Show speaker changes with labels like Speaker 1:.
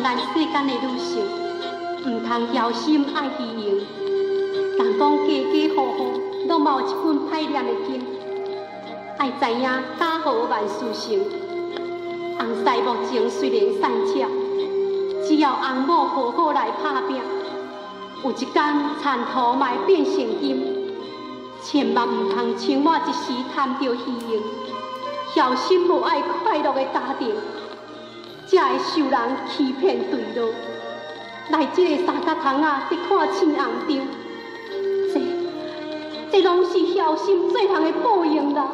Speaker 1: 咱世间的女性，唔通侥心爱虚荣。人讲家家户户拢嘛有一本歹念的经，爱知影家和万事成。红婿目前虽然善车，只要红某好好来打拼，有一天田土嘛会变成金。千万唔通像我一时贪着虚荣，侥心无爱快乐的家庭。 才会受人欺骗贿赂，来这个三角窗啊，伫看青红灯，这拢是侥幸做人的报应啦。